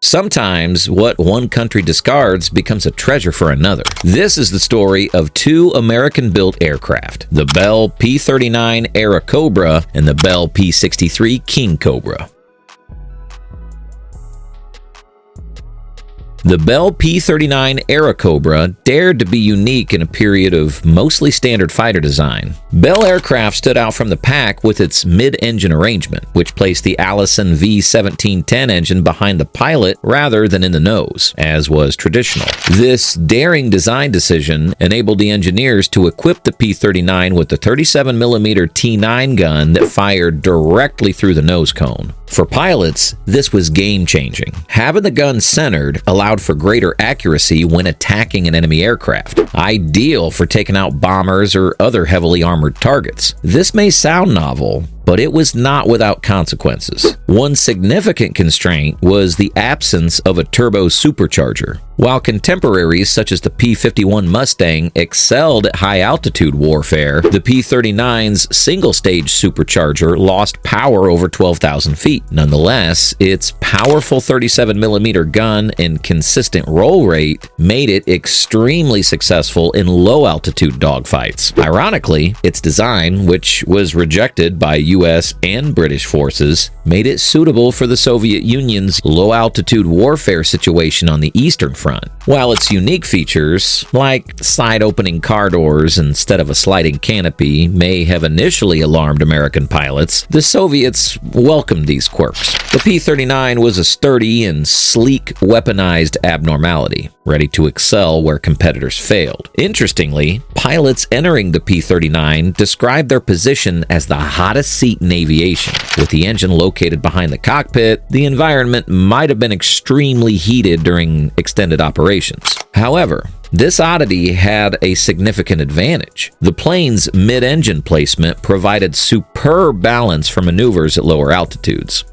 Sometimes what one country discards becomes a treasure for another. This is the story of two American-built aircraft, the Bell P-39 Airacobra and the Bell P-63 Kingcobra. The Bell P-39 Airacobra dared to be unique in a period of mostly standard fighter design. Bell aircraft stood out from the pack with its mid-engine arrangement, which placed the Allison V-1710 engine behind the pilot rather than in the nose, as was traditional. This daring design decision enabled the engineers to equip the P-39 with the 37mm T9 gun that fired directly through the nose cone. For pilots, this was game-changing. Having the gun centered allowed for greater accuracy when attacking an enemy aircraft, ideal for taking out bombers or other heavily armored targets. This may sound novel, but it was not without consequences. One significant constraint was the absence of a turbo supercharger. While contemporaries such as the P-51 Mustang excelled at high-altitude warfare, the P-39's single-stage supercharger lost power over 12,000 feet. Nonetheless, its powerful 37mm gun and consistent roll rate made it extremely successful in low-altitude dogfights. Ironically, its design, which was rejected by U.S. and British forces, made it suitable for the Soviet Union's low-altitude warfare situation on the Eastern Front. While its unique features, like side-opening car doors instead of a sliding canopy, may have initially alarmed American pilots, the Soviets welcomed these quirks. The P-39 was a sturdy and sleek weaponized abnormality, ready to excel where competitors failed. Interestingly, pilots entering the P-39 described their position as the hottest seat in aviation. With the engine located behind the cockpit, the environment might have been extremely heated during extended operations. However, this oddity had a significant advantage. The plane's mid-engine placement provided superb balance for maneuvers at lower altitudes.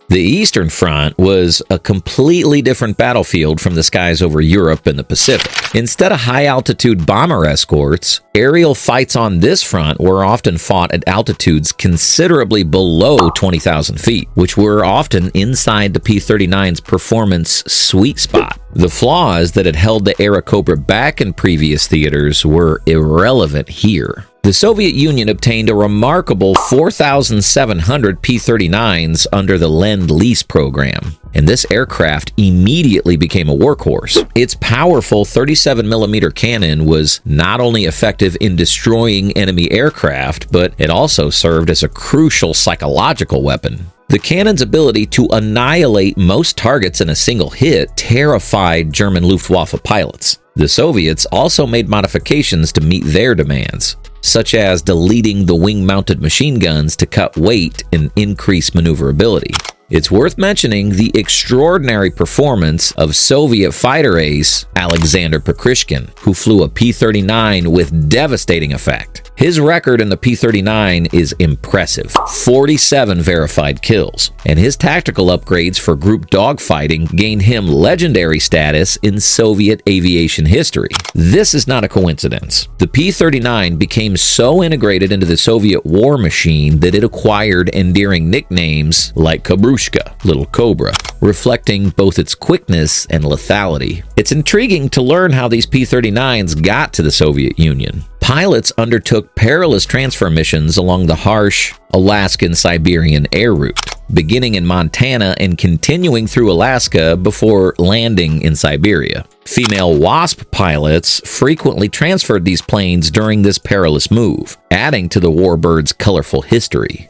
The Eastern Front was a completely different battlefield from the skies over Europe and the Pacific. Instead of high-altitude bomber escorts, aerial fights on this front were often fought at altitudes considerably below 20,000 feet, which were often inside the P-39's performance sweet spot. The flaws that had held the Airacobra back in previous theaters were irrelevant here. The Soviet Union obtained a remarkable 4,700 P-39s under the Lend-Lease program, and this aircraft immediately became a workhorse. Its powerful 37mm cannon was not only effective in destroying enemy aircraft, but it also served as a crucial psychological weapon. The cannon's ability to annihilate most targets in a single hit terrified German Luftwaffe pilots. The Soviets also made modifications to meet their demands, such as deleting the wing-mounted machine guns to cut weight and increase maneuverability. It's worth mentioning the extraordinary performance of Soviet fighter ace Alexander Petrishkin, who flew a P-39 with devastating effect. His record in the P-39 is impressive, 47 verified kills, and his tactical upgrades for group dogfighting gained him legendary status in Soviet aviation history. This is not a coincidence. The P-39 became so integrated into the Soviet war machine that it acquired endearing nicknames like Kobrushka, Little Cobra, reflecting both its quickness and lethality. It's intriguing to learn how these P-39s got to the Soviet Union. Pilots undertook perilous transfer missions along the harsh Alaskan-Siberian air route, beginning in Montana and continuing through Alaska before landing in Siberia. Female Wasp pilots frequently transferred these planes during this perilous move, adding to the warbird's colorful history.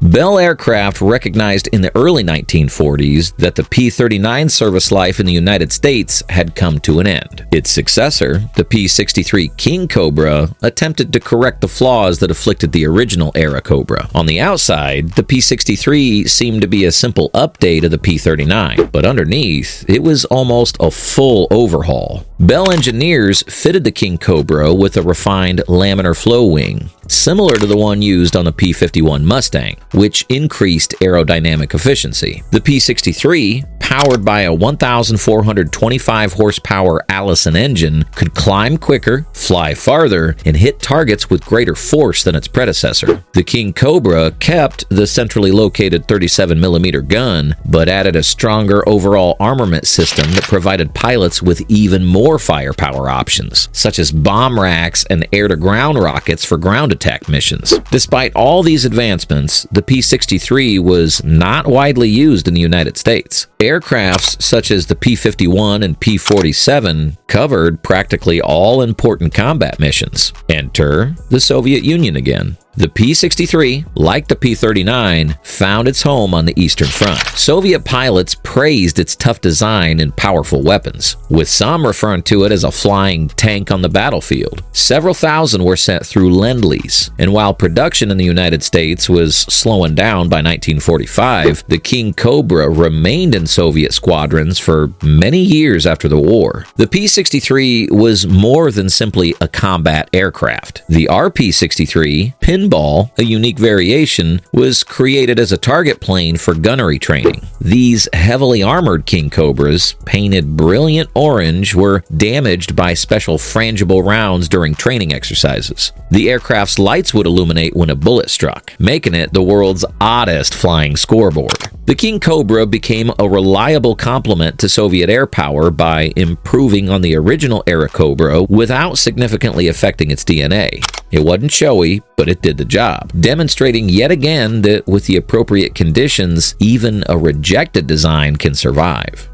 Bell Aircraft recognized in the early 1940s that the P-39 service life in the United States had come to an end. Its successor, the P-63 Kingcobra, attempted to correct the flaws that afflicted the original Airacobra. On the outside, the P-63 seemed to be a simple update of the P-39, but underneath, it was almost a full overhaul. Bell engineers fitted the Kingcobra with a refined laminar flow wing, similar to the one used on the P-51 Mustang, which increased aerodynamic efficiency. The P-63, powered by a 1,425 horsepower Allison engine, could climb quicker, fly farther, and hit targets with greater force than its predecessor. The Kingcobra kept the centrally located 37mm gun, but added a stronger overall armament system that provided pilots with even more firepower options, such as bomb racks and air-to-ground rockets for ground attack missions. Despite all these advancements, the P-63 was not widely used in the United States. Aircrafts such as the P-51 and P-47 covered practically all important combat missions. Enter the Soviet Union again. The P-63, like the P-39, found its home on the Eastern Front. Soviet pilots praised its tough design and powerful weapons, with some referring to it as a flying tank on the battlefield. Several thousand were sent through Lend-Lease, and while production in the United States was slowing down by 1945, the Kingcobra remained in Soviet squadrons for many years after the war. The P-63 was more than simply a combat aircraft. The RP-63, Pinball, a unique variation, was created as a target plane for gunnery training. These heavily armored Kingcobras, painted brilliant orange, were damaged by special frangible rounds during training exercises. The aircraft's lights would illuminate when a bullet struck, making it the world's oddest flying scoreboard. The Kingcobra became a reliable complement to Soviet air power by improving on the original Airacobra without significantly affecting its DNA. It wasn't showy, but it did the job, demonstrating yet again that with the appropriate conditions, even a rejected design can survive.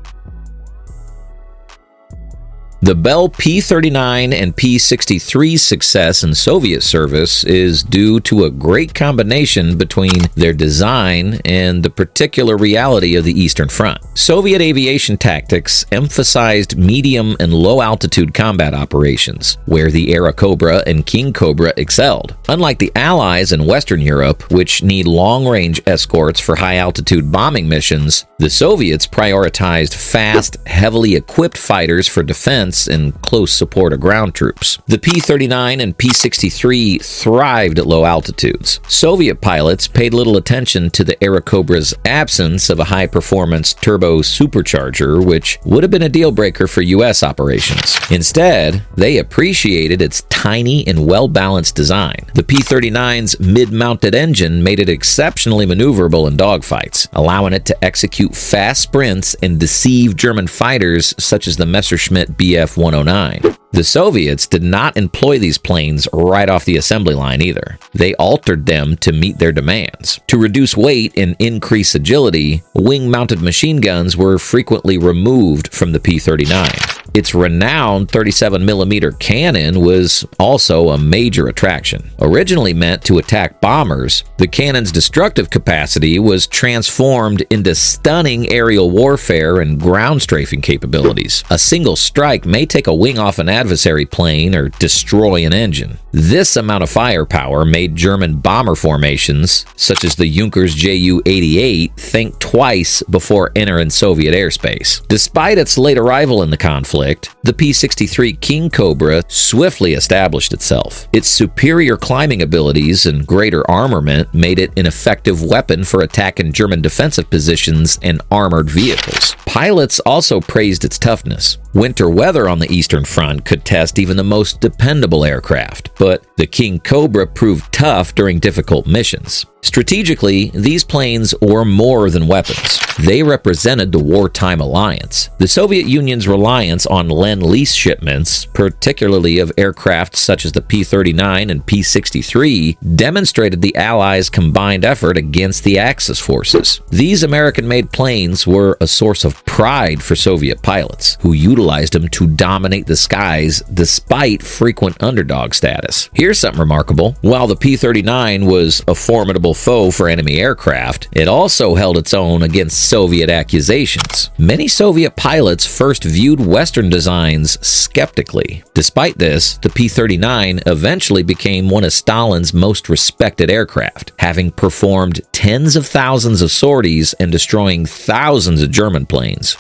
The Bell P-39 and P-63's success in Soviet service is due to a great combination between their design and the particular reality of the Eastern Front. Soviet aviation tactics emphasized medium and low-altitude combat operations, where the Airacobra and Kingcobra excelled. Unlike the Allies in Western Europe, which need long-range escorts for high-altitude bombing missions, the Soviets prioritized fast, heavily equipped fighters for defense and close support of ground troops. The P-39 and P-63 thrived at low altitudes. Soviet pilots paid little attention to the Airacobra's absence of a high-performance turbo supercharger, which would have been a deal-breaker for U.S. operations. Instead, they appreciated its tiny and well-balanced design. The P-39's mid-mounted engine made it exceptionally maneuverable in dogfights, allowing it to execute fast sprints and deceive German fighters such as the Messerschmitt Bf-109. The Soviets did not employ these planes right off the assembly line either. They altered them to meet their demands. To reduce weight and increase agility, wing-mounted machine guns were frequently removed from the P-39. Its renowned 37mm cannon was also a major attraction. Originally meant to attack bombers, the cannon's destructive capacity was transformed into stunning aerial warfare and ground strafing capabilities. A single strike may take a wing off an adversary plane or destroy an engine. This amount of firepower made German bomber formations, such as the Junkers Ju-88, think twice before entering Soviet airspace. Despite its late arrival in the conflict, the P-63 Kingcobra swiftly established itself. Its superior climbing abilities and greater armament made it an effective weapon for attacking German defensive positions and armored vehicles. Pilots also praised its toughness. Winter weather on the Eastern Front could test even the most dependable aircraft, but the Kingcobra proved tough during difficult missions. Strategically, these planes were more than weapons. They represented the wartime alliance. The Soviet Union's reliance on Lend-Lease shipments, particularly of aircraft such as the P-39 and P-63, demonstrated the Allies' combined effort against the Axis forces. These American-made planes were a source of pride for Soviet pilots, who utilized them to dominate the skies despite frequent underdog status. Here's something remarkable. While the P-39 was a formidable foe for enemy aircraft, it also held its own against Soviet accusations. Many Soviet pilots first viewed Western designs skeptically. Despite this, the P-39 eventually became one of Stalin's most respected aircraft, having performed tens of thousands of sorties and destroying thousands of German planes.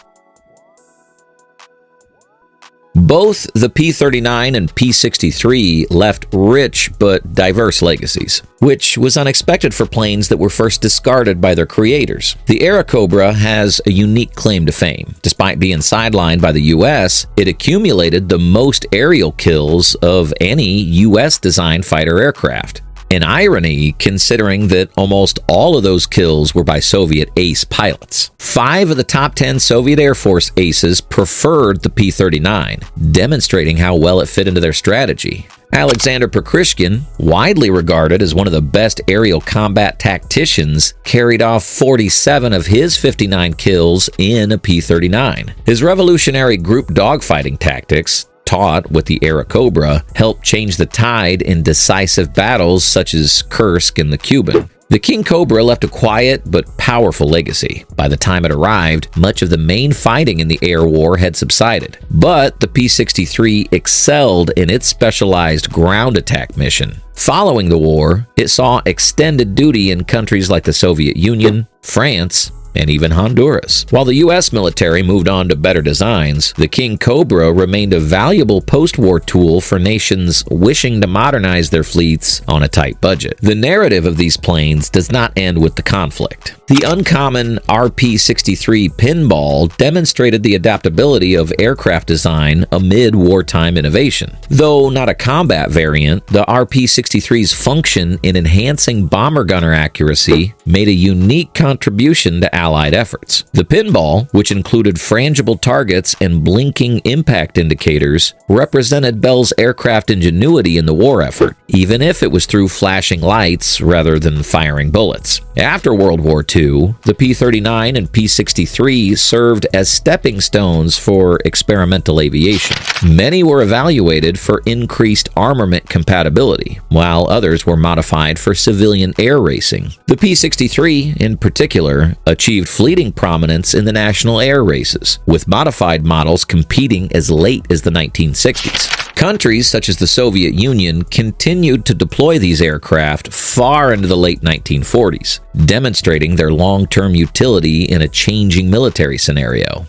Both the P-39 and P-63 left rich but diverse legacies, which was unexpected for planes that were first discarded by their creators. The Airacobra has a unique claim to fame. Despite being sidelined by the U.S., it accumulated the most aerial kills of any U.S.-designed fighter aircraft. An irony, considering that almost all of those kills were by Soviet ace pilots. 5 of the top 10 Soviet Air Force aces preferred the P-39, demonstrating how well it fit into their strategy. Alexander Prokhrishkin, widely regarded as one of the best aerial combat tacticians, carried off 47 of his 59 kills in a P-39. His revolutionary group dogfighting tactics, taught with the Airacobra, helped change the tide in decisive battles such as Kursk and the Kuban. The Kingcobra left a quiet but powerful legacy. By the time it arrived, much of the main fighting in the air war had subsided. But the P-63 excelled in its specialized ground attack mission. Following the war, it saw extended duty in countries like the Soviet Union, France, and even Honduras. While the U.S. military moved on to better designs, the Kingcobra remained a valuable post-war tool for nations wishing to modernize their fleets on a tight budget. The narrative of these planes does not end with the conflict. The uncommon RP-63 pinball demonstrated the adaptability of aircraft design amid wartime innovation. Though not a combat variant, the RP-63's function in enhancing bomber gunner accuracy made a unique contribution to Allied efforts. The pinball, which included frangible targets and blinking impact indicators, represented Bell's aircraft ingenuity in the war effort, even if it was through flashing lights rather than firing bullets. After World War II, the P-39 and P-63 served as stepping stones for experimental aviation. Many were evaluated for increased armament compatibility, while others were modified for civilian air racing. The P-63, in particular, achieved fleeting prominence in the national air races, with modified models competing as late as the 1960s. Countries such as the Soviet Union continued to deploy these aircraft far into the late 1940s, demonstrating their long-term utility in a changing military scenario.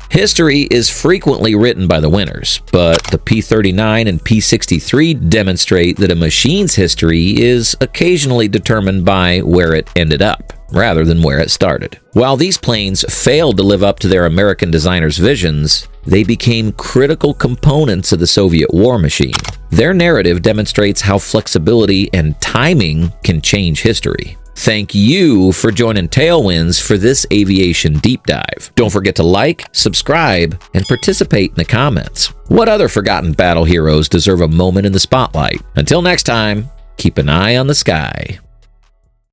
History is frequently written by the winners, but the P-39 and P-63 demonstrate that a machine's history is occasionally determined by where it ended up, rather than where it started. While these planes failed to live up to their American designers' visions, they became critical components of the Soviet war machine. Their narrative demonstrates how flexibility and timing can change history. Thank you for joining Tailwinds for this aviation deep dive. Don't forget to like, subscribe, and participate in the comments. What other forgotten battle heroes deserve a moment in the spotlight? Until next time, keep an eye on the sky.